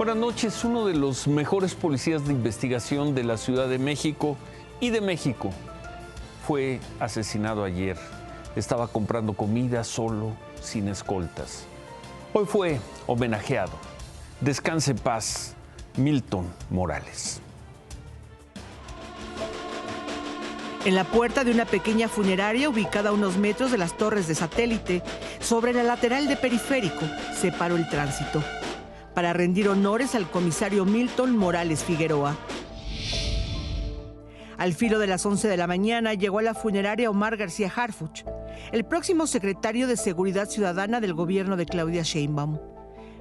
Buenas noches. Uno de los mejores policías de investigación de la Ciudad de México y de México fue asesinado ayer. Estaba comprando comida solo, sin escoltas. Hoy fue homenajeado. Descanse en paz, Milton Morales. En la puerta de una pequeña funeraria ubicada a unos metros de las torres de satélite, sobre la lateral de Periférico, se paró el tránsito para rendir honores al comisario Milton Morales Figueroa. Al filo de las 11 de la mañana llegó a la funeraria Omar García Harfuch, el próximo secretario de Seguridad Ciudadana del gobierno de Claudia Sheinbaum.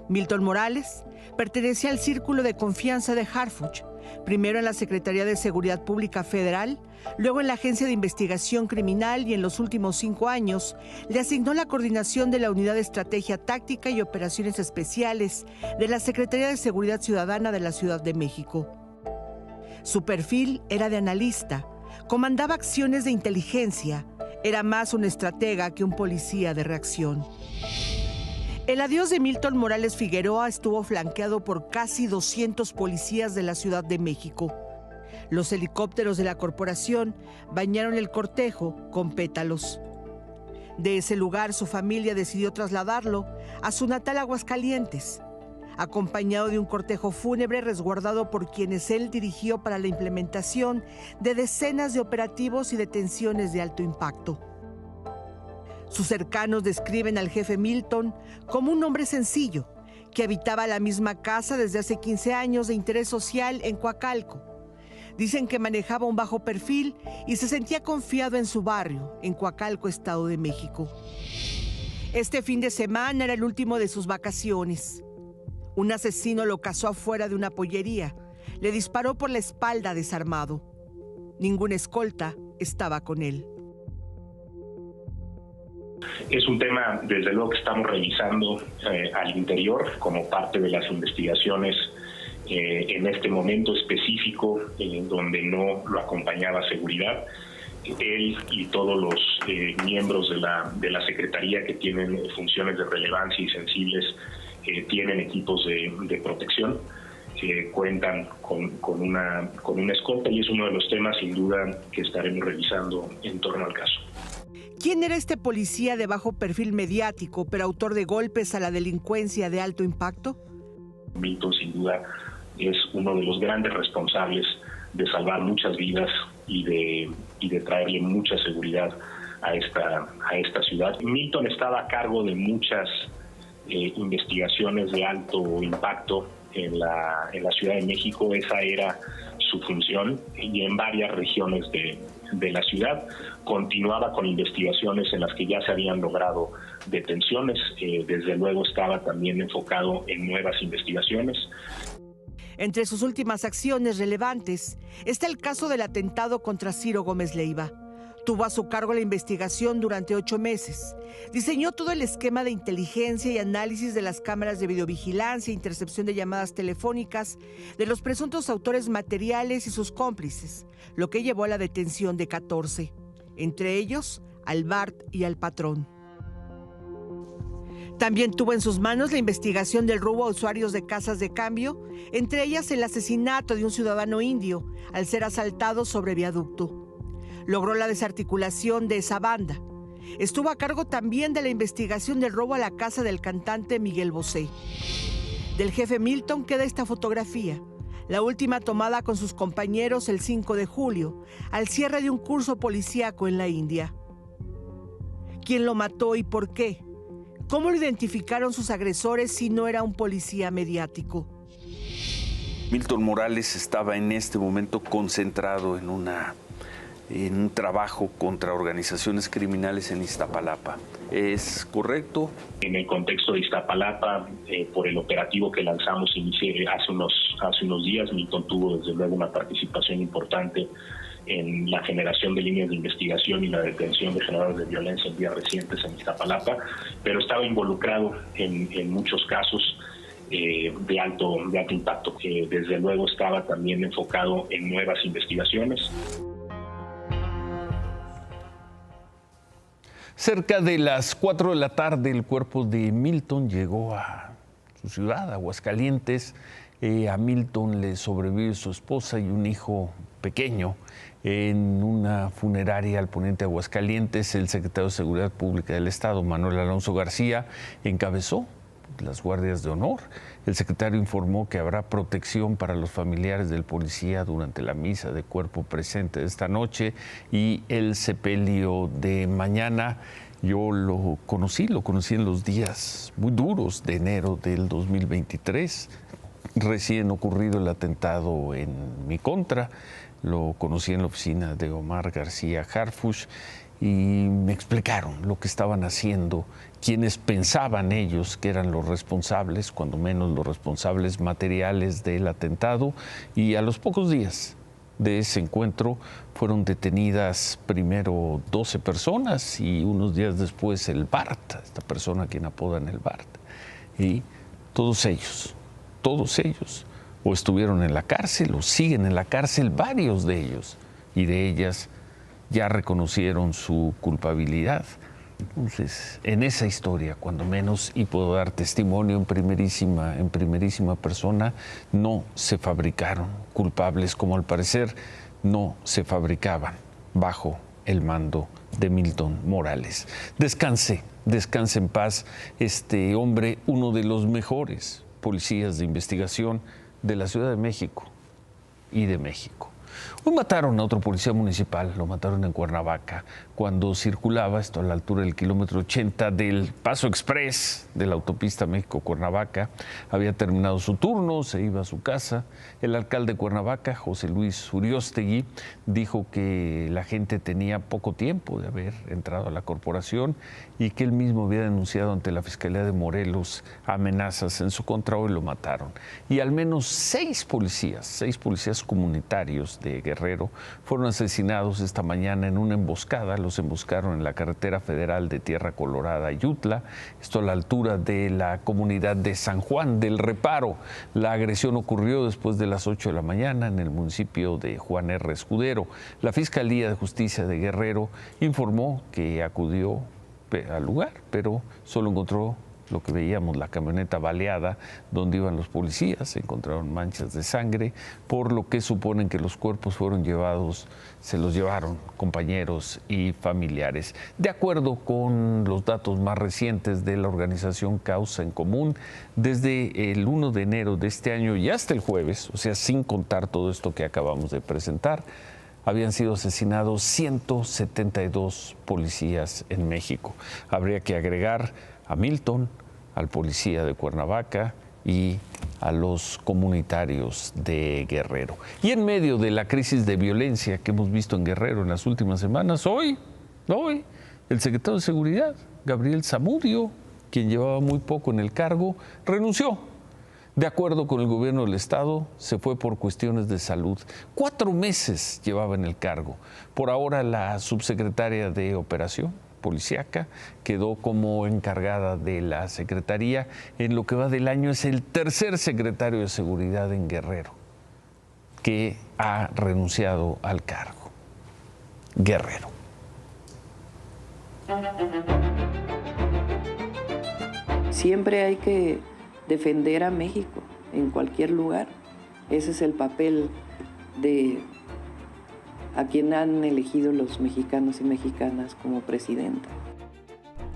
Milton Morales pertenecía al círculo de confianza de Harfuch, primero en la Secretaría de Seguridad Pública Federal, luego en la Agencia de Investigación Criminal y en los últimos 5 años le asignó la coordinación de la Unidad de Estrategia Táctica y Operaciones Especiales de la Secretaría de Seguridad Ciudadana de la Ciudad de México. Su perfil era de analista, comandaba acciones de inteligencia, era más un estratega que un policía de reacción. El adiós de Milton Morales Figueroa estuvo flanqueado por casi 200 policías de la Ciudad de México. Los helicópteros de la corporación bañaron el cortejo con pétalos. De ese lugar, su familia decidió trasladarlo a su natal Aguascalientes, acompañado de un cortejo fúnebre resguardado por quienes él dirigió para la implementación de decenas de operativos y detenciones de alto impacto. Sus cercanos describen al jefe Milton como un hombre sencillo, que habitaba la misma casa desde hace 15 años de interés social en Coacalco. Dicen que manejaba un bajo perfil y se sentía confiado en su barrio, en Coacalco, Estado de México. Este fin de semana era el último de sus vacaciones. Un asesino lo cazó afuera de una pollería. Le disparó por la espalda desarmado. Ninguna escolta estaba con él. Es un tema, desde luego, que estamos revisando al interior como parte de las investigaciones en este momento específico, donde no lo acompañaba seguridad. Él y todos los miembros de la Secretaría que tienen funciones de relevancia y sensibles tienen equipos de protección, cuentan con una escolta, y es uno de los temas, sin duda, que estaremos revisando en torno al caso. ¿Quién era este policía de bajo perfil mediático, pero autor de golpes a la delincuencia de alto impacto? Milton, sin duda, es uno de los grandes responsables de salvar muchas vidas y de traerle mucha seguridad a esta ciudad. Milton estaba a cargo de muchas investigaciones de alto impacto en la Ciudad de México. Esa era su función, y en varias regiones de la ciudad. Continuaba con investigaciones en las que ya se habían logrado detenciones. Desde luego estaba también enfocado en nuevas investigaciones. Entre sus últimas acciones relevantes está el caso del atentado contra Ciro Gómez Leiva. Tuvo a su cargo la investigación durante 8 meses. Diseñó todo el esquema de inteligencia y análisis de las cámaras de videovigilancia e intercepción de llamadas telefónicas de los presuntos autores materiales y sus cómplices, lo que llevó a la detención de 14, entre ellos al Bart y al patrón. También tuvo en sus manos la investigación del robo a usuarios de casas de cambio, entre ellas el asesinato de un ciudadano indio al ser asaltado sobre viaducto. Logró la desarticulación de esa banda. Estuvo a cargo también de la investigación del robo a la casa del cantante Miguel Bosé. Del jefe Milton queda esta fotografía, la última tomada con sus compañeros el 5 de julio, al cierre de un curso policíaco en la India. ¿Quién lo mató y por qué? ¿Cómo lo identificaron sus agresores si no era un policía mediático? Milton Morales estaba en este momento concentrado en un trabajo contra organizaciones criminales en Iztapalapa. ¿Es correcto? En el contexto de Iztapalapa, por el operativo que lanzamos hace unos días, Milton tuvo desde luego una participación importante en la generación de líneas de investigación y la detención de generadores de violencia en días recientes en Iztapalapa, pero estaba involucrado en muchos casos de alto impacto, que desde luego estaba también enfocado en nuevas investigaciones. Cerca de las 4 de la tarde, el cuerpo de Milton llegó a su ciudad, Aguascalientes, A Milton le sobrevive su esposa y un hijo pequeño en una funeraria al poniente de Aguascalientes. El secretario de Seguridad Pública del Estado, Manuel Alonso García, encabezó las guardias de honor. El secretario informó que habrá protección para los familiares del policía durante la misa de cuerpo presente de esta noche y el sepelio de mañana. Yo lo conocí en los días muy duros de enero del 2023, recién ocurrido el atentado en mi contra. Lo conocí en la oficina de Omar García Harfuch y me explicaron lo que estaban haciendo, quienes pensaban ellos que eran los responsables, cuando menos los responsables materiales del atentado, y a los pocos días de ese encuentro fueron detenidas primero 12 personas y unos días después el BART, esta persona a quien apodan el BART, y todos ellos, o estuvieron en la cárcel o siguen en la cárcel, varios de ellos, y de ellas ya reconocieron su culpabilidad. Entonces, en esa historia, cuando menos, y puedo dar testimonio en primerísima persona, no se fabricaron culpables, como al parecer no se fabricaban bajo el mando de Milton Morales. Descanse en paz este hombre, uno de los mejores policías de investigación de la Ciudad de México y de México. Hoy mataron a otro policía municipal, lo mataron en Cuernavaca, cuando circulaba, esto a la altura del kilómetro 80 del Paso Express de la autopista México-Cuernavaca. Había terminado su turno, se iba a su casa. El alcalde de Cuernavaca, José Luis Uriostegui, dijo que la gente tenía poco tiempo de haber entrado a la corporación y que él mismo había denunciado ante la Fiscalía de Morelos amenazas en su contra. Hoy lo mataron. Y al menos seis policías comunitarios de Guerrero fueron asesinados esta mañana en una emboscada. Los emboscaron en la carretera federal de Tierra Colorada, Yutla, esto a la altura de la comunidad de San Juan del Reparo. La agresión ocurrió después de las 8 de la mañana en el municipio de Juan R. Escudero. La Fiscalía de Justicia de Guerrero informó que acudió al lugar, pero solo encontró lo que veíamos, la camioneta baleada donde iban los policías. Se encontraron manchas de sangre, por lo que suponen que los cuerpos fueron llevados, se los llevaron compañeros y familiares. De acuerdo con los datos más recientes de la organización Causa en Común, desde el 1 de enero de este año y hasta el jueves, o sea, sin contar todo esto que acabamos de presentar, habían sido asesinados 172 policías en México. Habría que agregar a Milton, al policía de Cuernavaca y a los comunitarios de Guerrero. Y en medio de la crisis de violencia que hemos visto en Guerrero en las últimas semanas, hoy, el secretario de Seguridad, Gabriel Zamudio, quien llevaba muy poco en el cargo, renunció. De acuerdo con el gobierno del Estado, se fue por cuestiones de salud. 4 meses llevaba en el cargo. Por ahora, la subsecretaria de Operación Policíaca quedó como encargada de la Secretaría. En lo que va del año es el tercer secretario de Seguridad en Guerrero que ha renunciado al cargo. Guerrero. Siempre hay que defender a México en cualquier lugar. Ese es el papel de a quien han elegido los mexicanos y mexicanas como presidenta.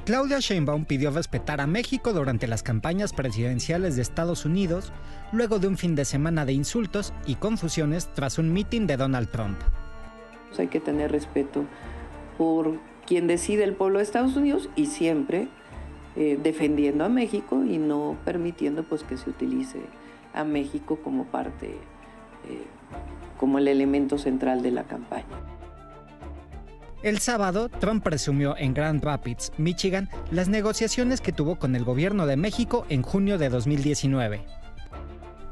Claudia Sheinbaum pidió respetar a México durante las campañas presidenciales de Estados Unidos, luego de un fin de semana de insultos y confusiones tras un mitin de Donald Trump. Hay que tener respeto por quien decide el pueblo de Estados Unidos y siempre defendiendo a México y no permitiendo pues, que se utilice a México como parte como el elemento central de la campaña. El sábado, Trump presumió en Grand Rapids, Michigan, las negociaciones que tuvo con el gobierno de México en junio de 2019,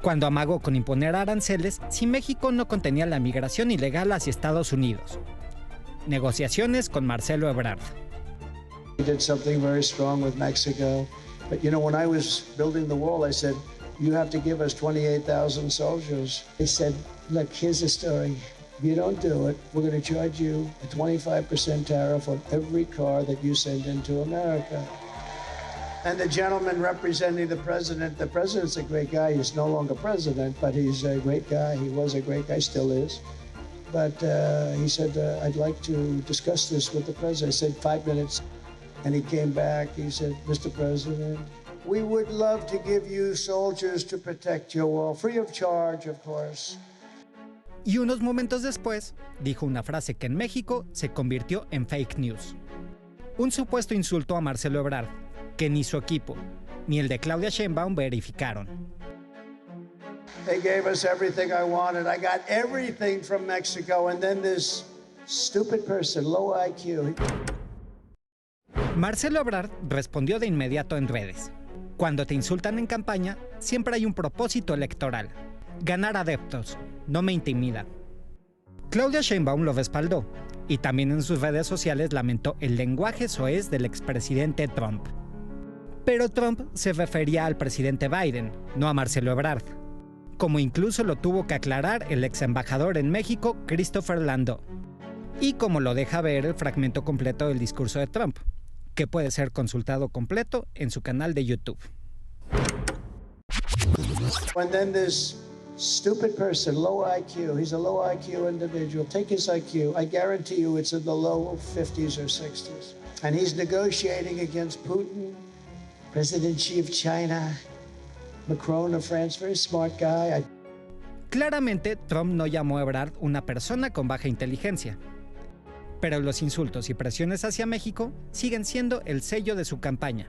cuando amagó con imponer aranceles si México no contenía la migración ilegal hacia Estados Unidos. Negociaciones con Marcelo Ebrard. We did something very strong with Mexico, but when I was building the wall, I said, you have to give us 28,000 soldiers. They said, look, here's the story. If you don't do it, we're going to charge you a 25% tariff on every car that you send into America. And the gentleman representing the president's a great guy. He's no longer president, but he's a great guy. He was a great guy, still is. But he said, I'd like to discuss this with the president. I said, 5 minutes. And he came back. He said, Mr. President, we would love to give you soldiers to protect your wall, free of charge, of course. Y unos momentos después, dijo una frase que en México se convirtió en fake news. Un supuesto insulto a Marcelo Ebrard, que ni su equipo, ni el de Claudia Sheinbaum verificaron. They gave us everything I wanted. I got everything from Mexico, and then this stupid person, low IQ. Marcelo Ebrard respondió de inmediato en redes. Cuando te insultan en campaña, siempre hay un propósito electoral: ganar adeptos. No me intimida. Claudia Sheinbaum lo respaldó y también en sus redes sociales lamentó el lenguaje soez del expresidente Trump. Pero Trump se refería al presidente Biden, no a Marcelo Ebrard, como incluso lo tuvo que aclarar el ex embajador en México, Christopher Landau, y como lo deja ver el fragmento completo del discurso de Trump, que puede ser consultado completo en su canal de YouTube. And then this stupid person, low IQ. He's a low IQ individual. Take his IQ. I guarantee you it's in the low 50s or 60s. And he's negotiating against Putin, President Xi of China, Macron of France, very smart guy. Claramente, Trump no llamó a Ebrard una persona con baja inteligencia. Pero los insultos y presiones hacia México siguen siendo el sello de su campaña.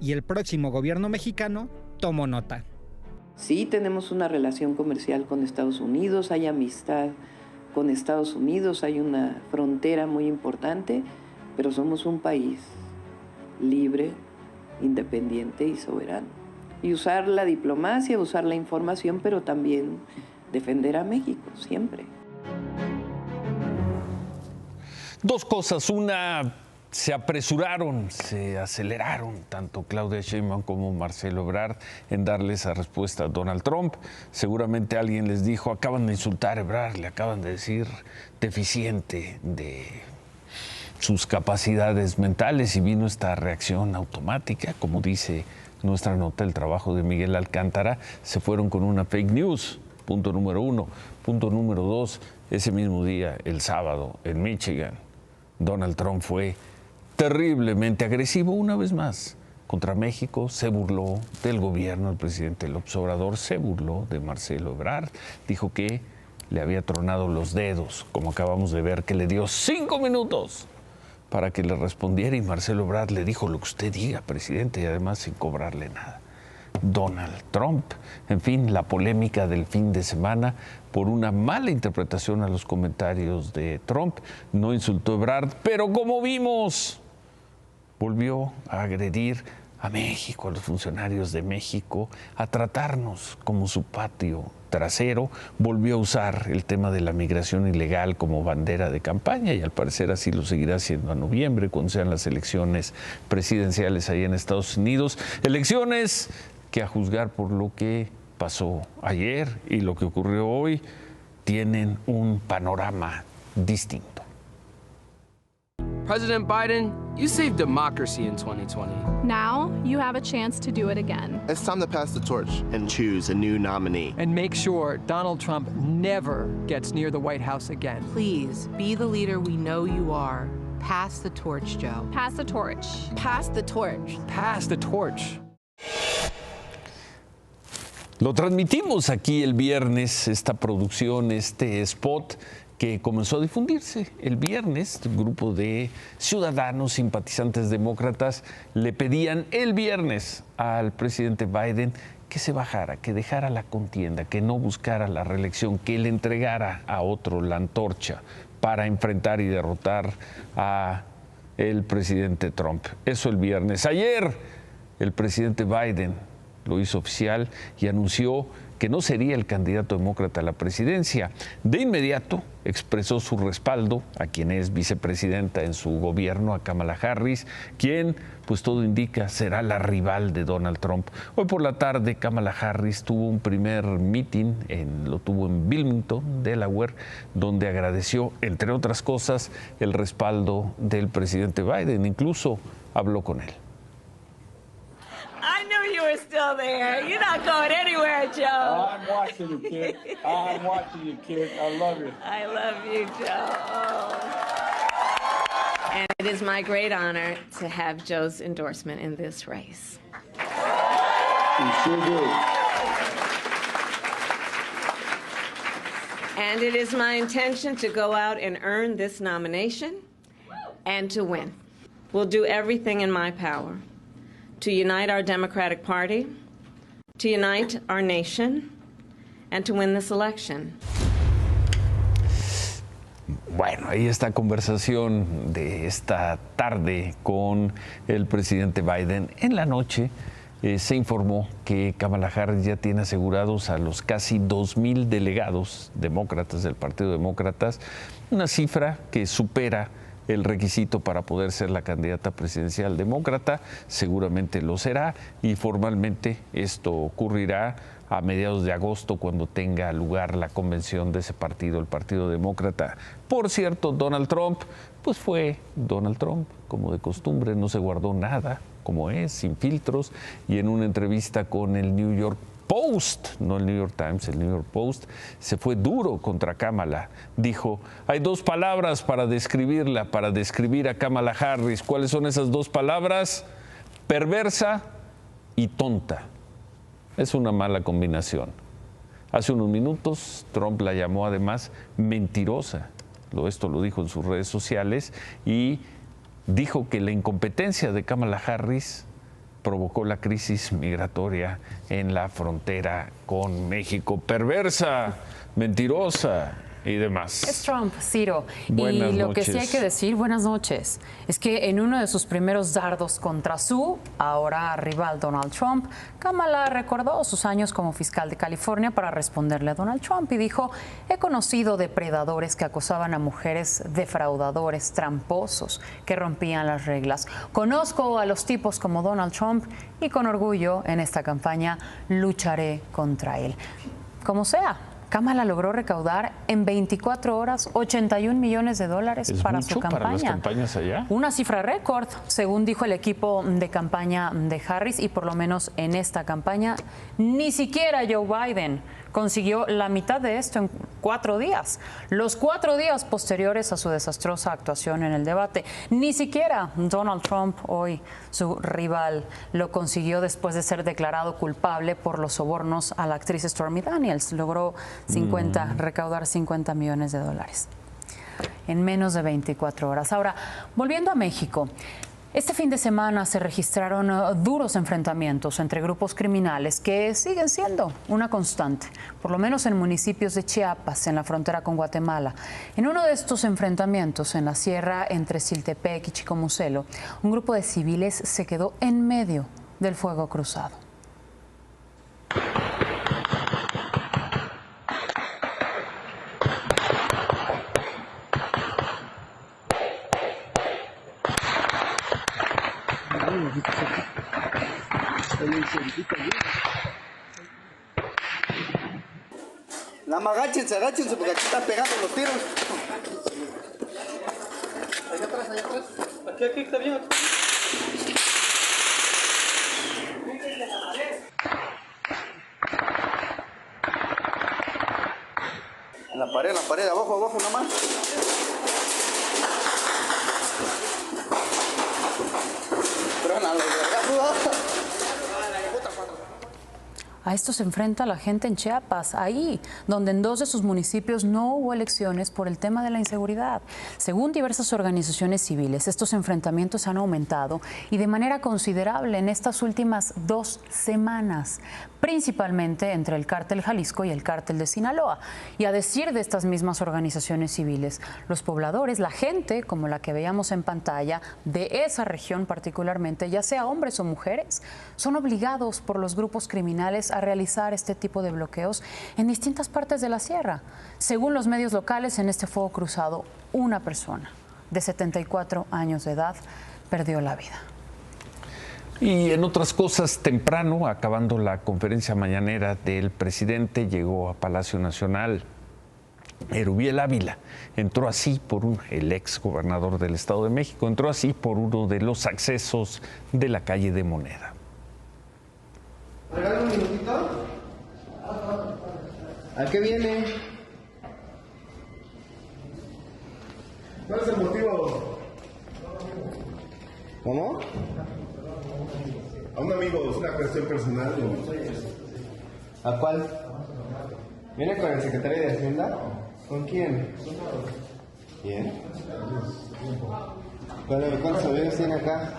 Y el próximo gobierno mexicano tomó nota. Sí, tenemos una relación comercial con Estados Unidos, hay amistad con Estados Unidos, hay una frontera muy importante, pero somos un país libre, independiente y soberano. Y usar la diplomacia, usar la información, pero también defender a México, siempre. Dos cosas. Una, se apresuraron, se aceleraron tanto Claudia Sheinbaum como Marcelo Ebrard en darle esa respuesta a Donald Trump. Seguramente alguien les dijo, acaban de insultar a Ebrard, le acaban de decir deficiente de sus capacidades mentales, y vino esta reacción automática, como dice nuestra nota, el trabajo de Miguel Alcántara. Se fueron con una fake news, punto número uno. Punto número dos, ese mismo día, el sábado, en Michigan, Donald Trump fue terriblemente agresivo una vez más contra México, se burló del gobierno, el presidente López Obrador se burló de Marcelo Ebrard, dijo que le había tronado los dedos, como acabamos de ver, que le dio 5 minutos para que le respondiera, y Marcelo Ebrard le dijo lo que usted diga, presidente, y además sin cobrarle nada. Donald Trump, en fin, la polémica del fin de semana por una mala interpretación a los comentarios de Trump. No insultó a Ebrard, pero como vimos, volvió a agredir a México, a los funcionarios de México, a tratarnos como su patio trasero. Volvió a usar el tema de la migración ilegal como bandera de campaña, y al parecer así lo seguirá haciendo a noviembre, cuando sean las elecciones presidenciales ahí en Estados Unidos. Elecciones que, a juzgar por lo que pasó ayer y lo que ocurrió hoy, tienen un panorama distinto. President Biden, you saved democracy in 2020. Now you have a chance to do it again. It's time to pass the torch and choose a new nominee. And make sure Donald Trump never gets near the White House again. Please be the leader we know you are. Pass the torch, Joe. Pass the torch. Pass the torch. Pass the torch. Lo transmitimos aquí el viernes, esta producción, este spot que comenzó a difundirse el viernes. Un grupo de ciudadanos simpatizantes demócratas le pedían el viernes al presidente Biden que se bajara, que dejara la contienda, que no buscara la reelección, que le entregara a otro la antorcha para enfrentar y derrotar a el presidente Trump. Eso el viernes. Ayer el presidente Biden lo hizo oficial y anunció que no sería el candidato demócrata a la presidencia. De inmediato expresó su respaldo a quien es vicepresidenta en su gobierno, a Kamala Harris, quien, pues todo indica, será la rival de Donald Trump. Hoy por la tarde, Kamala Harris tuvo un primer meeting, lo tuvo en Wilmington, Delaware, donde agradeció, entre otras cosas, el respaldo del presidente Biden. Incluso habló con él. go there. You're not going anywhere, Joe. I'm watching you, kid. I'm watching you, kid. I love you. I love you, Joe. And it is my great honor to have Joe's endorsement in this race. You sure do. And it is my intention to go out and earn this nomination and to win. We'll do everything in my power to unite our Democratic Party, to unite our nation, and to win this election. Bueno, ahí está conversación de esta tarde con el presidente Biden. En la noche se informó que Kamala Harris ya tiene asegurados a los casi 2,000 delegados demócratas del Partido Demócratas, una cifra que supera el requisito para poder ser la candidata presidencial demócrata. Seguramente lo será y formalmente esto ocurrirá a mediados de agosto, cuando tenga lugar la convención de ese partido, el Partido Demócrata. Por cierto, Donald Trump, pues fue Donald Trump, como de costumbre, no se guardó nada, como es, sin filtros, y en una entrevista con el New York Post, no el New York Times, el New York Post, se fue duro contra Kamala. Dijo, hay 2 palabras para describirla, para describir a Kamala Harris. ¿Cuáles son esas 2 palabras? Perversa y tonta. Es una mala combinación. Hace unos minutos Trump la llamó además mentirosa. Esto lo dijo en sus redes sociales y dijo que la incompetencia de Kamala Harris provocó la crisis migratoria en la frontera con México. Perversa, mentirosa y demás. Es Trump, Ciro. Buenas y lo noches. que sí hay que decir, buenas noches, es que en uno de sus primeros dardos contra su ahora rival Donald Trump, Kamala recordó sus años como fiscal de California para responderle a Donald Trump y dijo, he conocido depredadores que acosaban a mujeres, defraudadores, tramposos, que rompían las reglas. Conozco a los tipos como Donald Trump y con orgullo en esta campaña lucharé contra él. Como sea, Kamala logró recaudar en 24 horas $81 millones para su campaña. ¿Para las campañas allá? Una cifra récord, según dijo el equipo de campaña de Harris, y por lo menos en esta campaña, ni siquiera Joe Biden consiguió la mitad de esto en 4 días. Los 4 días posteriores a su desastrosa actuación en el debate. Ni siquiera Donald Trump, hoy su rival, lo consiguió después de ser declarado culpable por los sobornos a la actriz Stormy Daniels. Logró recaudar $50 millones en menos de 24 horas. Ahora, volviendo a México. Este fin de semana se registraron duros enfrentamientos entre grupos criminales que siguen siendo una constante, por lo menos en municipios de Chiapas, en la frontera con Guatemala. En uno de estos enfrentamientos, en la sierra entre Siltepec y Chicomucelo, un grupo de civiles se quedó en medio del fuego cruzado. Agáchense porque aquí están pegando los tiros. Allá atrás. Aquí está bien. En la pared, abajo nomás. A esto se enfrenta la gente en Chiapas, ahí donde en 2 de sus municipios no hubo elecciones por el tema de la inseguridad. Según diversas organizaciones civiles, estos enfrentamientos han aumentado y de manera considerable en estas últimas 2 semanas, principalmente entre el Cártel Jalisco y el Cártel de Sinaloa. Y a decir de estas mismas organizaciones civiles, los pobladores, la gente, como la que veíamos en pantalla, de esa región particularmente, ya sea hombres o mujeres, son obligados por los grupos criminales a realizar este tipo de bloqueos en distintas partes de la sierra. Según los medios locales, en este fuego cruzado, una persona de 74 años de edad perdió la vida. Y en otras cosas, temprano, acabando la conferencia mañanera del presidente, llegó a Palacio Nacional Erubiel Ávila. Entró así el ex gobernador del Estado de México, entró así por uno de los accesos de la calle de Moneda. ¿Regalo un minutito? ¿A qué viene? ¿Cuál es el motivo? ¿Cómo? A un amigo, es una cuestión personal. ¿A cuál? ¿Viene con el secretario de Hacienda? ¿Con quién? ¿Quién? ¿Cuántos aviones tiene acá?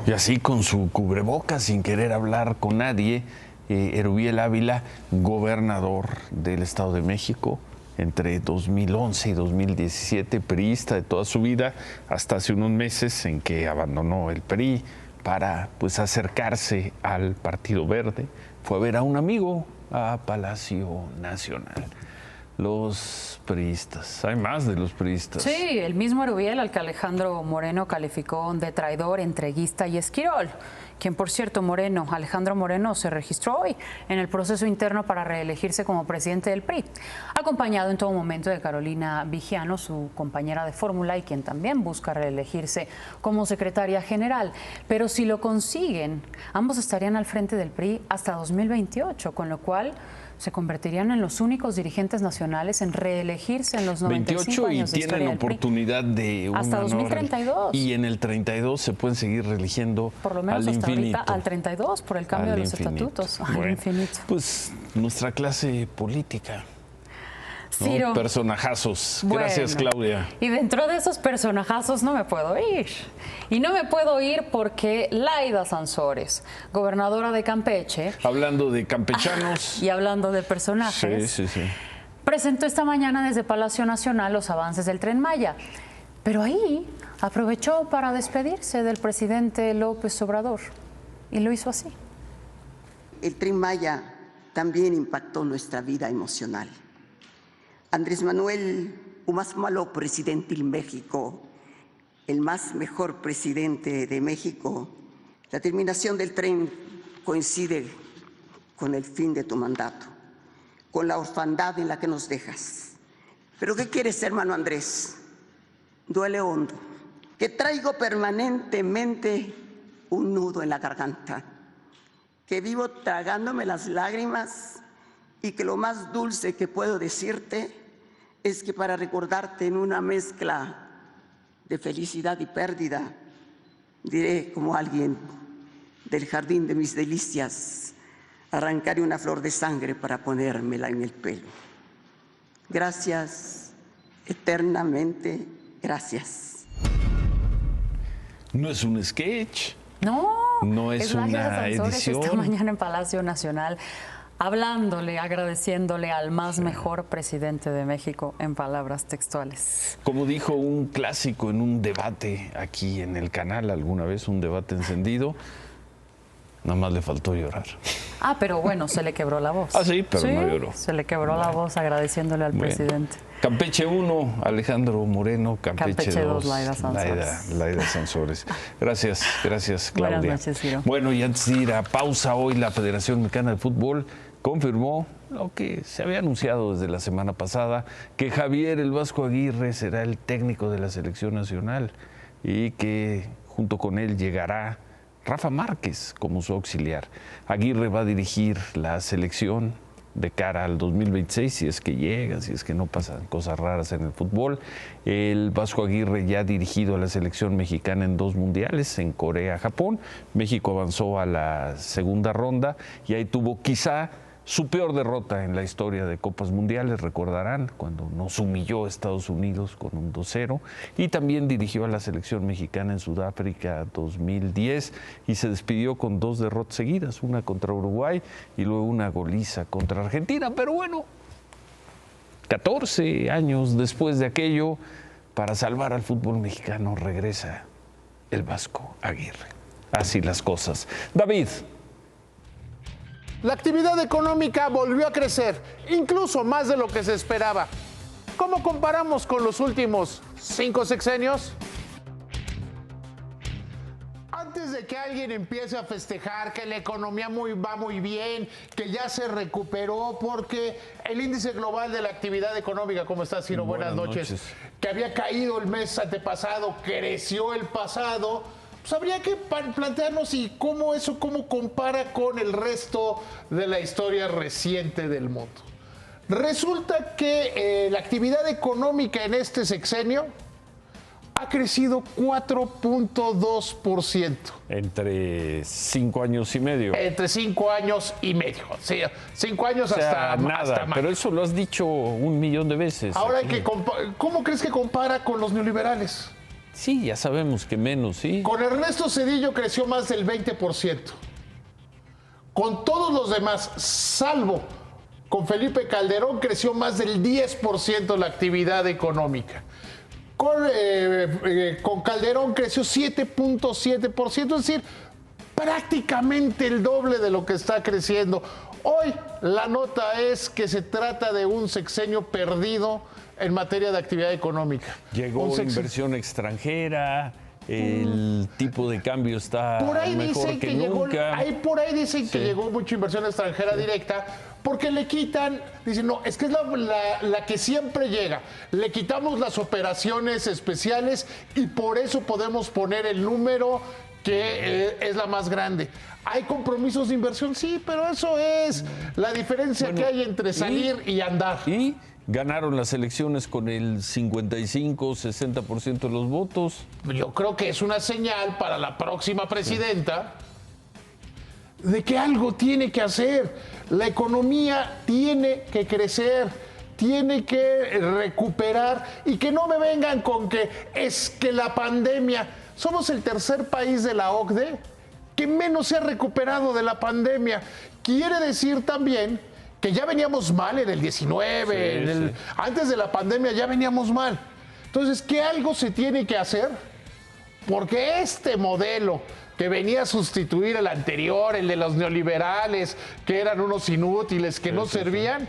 Y así con su cubrebocas, sin querer hablar con nadie, Erubiel Ávila, gobernador del Estado de México, entre 2011 y 2017, priista de toda su vida, hasta hace unos meses en que abandonó el PRI para pues acercarse al Partido Verde. Fue a ver a un amigo a Palacio Nacional. Los priistas, hay más de los priistas. Sí, el mismo Erubiel al que Alejandro Moreno calificó de traidor, entreguista y esquirol, quien por cierto Alejandro Moreno se registró hoy en el proceso interno para reelegirse como presidente del PRI, acompañado en todo momento de Carolina Vigiano, su compañera de fórmula y quien también busca reelegirse como secretaria general. Pero si lo consiguen, ambos estarían al frente del PRI hasta 2028, con lo cual se convertirían en los únicos dirigentes nacionales en reelegirse en los 95 años de historia del PRI. 28 y tienen oportunidad de una hasta 2032. Y en el 32 se pueden seguir reeligiendo por lo menos al hasta infinito. Ahorita, al 32 por el cambio de los estatutos. Bueno, al infinito. Pues nuestra clase política. Ciro. ¿No? Personajazos. Bueno, gracias, Claudia. Y dentro de esos personajazos no me puedo ir. Y no me puedo ir porque Laida Sansores, gobernadora de Campeche. Hablando de campechanos. Y hablando de personajes. Sí. Presentó esta mañana desde Palacio Nacional los avances del Tren Maya. Pero ahí aprovechó para despedirse del presidente López Obrador. Y lo hizo así. El Tren Maya también impactó nuestra vida emocional. Andrés Manuel, o más malo presidente de México, el más mejor presidente de México, la terminación del tren coincide con el fin de tu mandato, con la orfandad en la que nos dejas. ¿Pero qué quieres, hermano Andrés? Duele hondo, que traigo permanentemente un nudo en la garganta, que vivo tragándome las lágrimas y que lo más dulce que puedo decirte es que para recordarte en una mezcla de felicidad y pérdida, diré como alguien del jardín de mis delicias, arrancaré una flor de sangre para ponérmela en el pelo. Gracias, eternamente gracias. No es un sketch. No es Laida una Sansores edición. Esta mañana en Palacio Nacional, hablándole, agradeciéndole al más mejor presidente de México, en palabras textuales. Como dijo un clásico en un debate aquí en el canal alguna vez, un debate encendido, nada más le faltó llorar. Pero bueno, se le quebró la voz. Sí, pero no lloró. Se le quebró la voz agradeciéndole al presidente. Campeche 1, Alejandro Moreno. Campeche 2, Laida Sansores. Laida Sansores. Gracias, Claudia. Buenas noches, Ciro. Bueno, y antes de ir a pausa, hoy la Federación Mexicana de Fútbol confirmó lo que se había anunciado desde la semana pasada, que Javier El Vasco Aguirre será el técnico de la selección nacional y que junto con él llegará Rafa Márquez como su auxiliar. Aguirre va a dirigir la selección de cara al 2026, si es que llega, si es que no pasan cosas raras en el fútbol. El Vasco Aguirre ya ha dirigido a la selección mexicana en 2 mundiales, en Corea, Japón. México avanzó a la segunda ronda y ahí tuvo quizá su peor derrota en la historia de Copas Mundiales, recordarán, cuando nos humilló Estados Unidos con un 2-0, y también dirigió a la selección mexicana en Sudáfrica 2010 y se despidió con 2 derrotas seguidas, una contra Uruguay y luego una goliza contra Argentina. Pero bueno, 14 años después de aquello, para salvar al fútbol mexicano regresa el Vasco Aguirre. Así las cosas. David. La actividad económica volvió a crecer, incluso más de lo que se esperaba. ¿Cómo comparamos con los últimos 5 sexenios? Antes de que alguien empiece a festejar que la economía va muy bien, que ya se recuperó, porque el índice global de la actividad económica, ¿cómo estás, Ciro? Buenas noches. Que había caído el mes antepasado, creció el pasado. Pues habría que plantearnos cómo compara con el resto de la historia reciente del mundo. Resulta que la actividad económica en este sexenio ha crecido 4.2%. Entre 5 años y medio. Entre 5 años y medio. Sí, 5 años hasta nada. Pero eso lo has dicho 1.000.000 de veces. Ahora, ¿cómo crees que compara con los neoliberales? Sí, ya sabemos que menos, sí. Con Ernesto Zedillo creció más del 20%. Con todos los demás, salvo con Felipe Calderón, creció más del 10% la actividad económica. Con Calderón creció 7.7%, es decir, prácticamente el doble de lo que está creciendo. Hoy la nota es que se trata de un sexenio perdido en materia de actividad económica. Llegó inversión extranjera, el tipo de cambio está mejor que nunca. Por ahí dicen que llegó mucha inversión extranjera directa, porque le quitan, dicen, no, es que es la que siempre llega. Le quitamos las operaciones especiales y por eso podemos poner el número que es la más grande. ¿Hay compromisos de inversión? Sí, pero eso es la diferencia que hay entre salir y andar. Y ganaron las elecciones con el 55-60% de los votos. Yo creo que es una señal para la próxima presidenta de que algo tiene que hacer. La economía tiene que crecer, tiene que recuperar, y que no me vengan con que es que la pandemia. Somos el tercer país de la OCDE que menos se ha recuperado de la pandemia. Quiere decir también que ya veníamos mal en el 19, antes de la pandemia ya veníamos mal. Entonces, que algo se tiene que hacer, porque este modelo que venía a sustituir el anterior, el de los neoliberales, que eran unos inútiles, que no servían,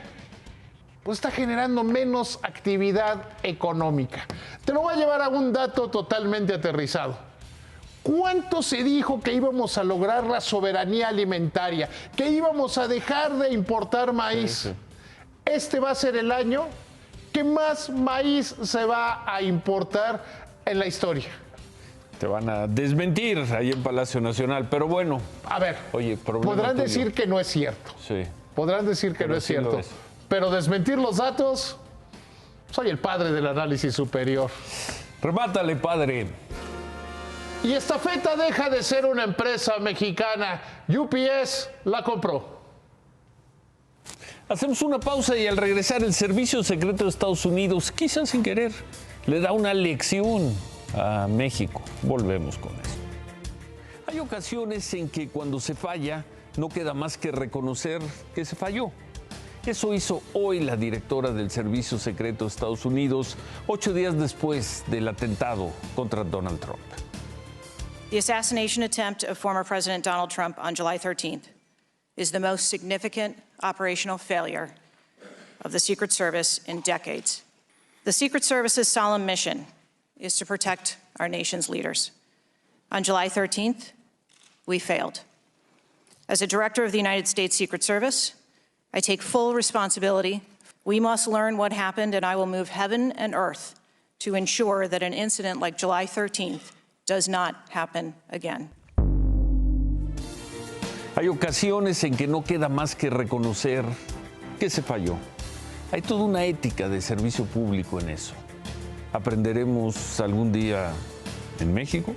pues está generando menos actividad económica. Te lo voy a llevar a un dato totalmente aterrizado. ¿Cuánto se dijo que íbamos a lograr la soberanía alimentaria? Que íbamos a dejar de importar maíz. Este va a ser el año que más maíz se va a importar en la historia. Te van a desmentir ahí en Palacio Nacional, pero bueno. A ver, oye, podrán decir que no es cierto. Sí. Podrán decir que no es cierto. Pero desmentir los datos, soy el padre del análisis superior. Remátale, padre. Y Estafeta deja de ser una empresa mexicana. UPS la compró. Hacemos una pausa y al regresar el Servicio Secreto de Estados Unidos, quizás sin querer, le da una lección a México. Volvemos con eso. Hay ocasiones en que cuando se falla, no queda más que reconocer que se falló. Eso hizo hoy la directora del Servicio Secreto de Estados Unidos, 8 días después del atentado contra Donald Trump. The assassination attempt of former President Donald Trump on July 13th is the most significant operational failure of the Secret Service in decades. The Secret Service's solemn mission is to protect our nation's leaders. On July 13th, we failed. As a director of the United States Secret Service, I take full responsibility. We must learn what happened, and I will move heaven and earth to ensure that an incident like July 13th does not happen again. Hay ocasiones en que no queda más que reconocer que se falló. Hay toda una ética de servicio público en eso. ¿Aprenderemos algún día en México?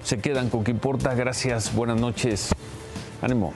Se quedan con qué importa. Gracias, buenas noches. Ánimo.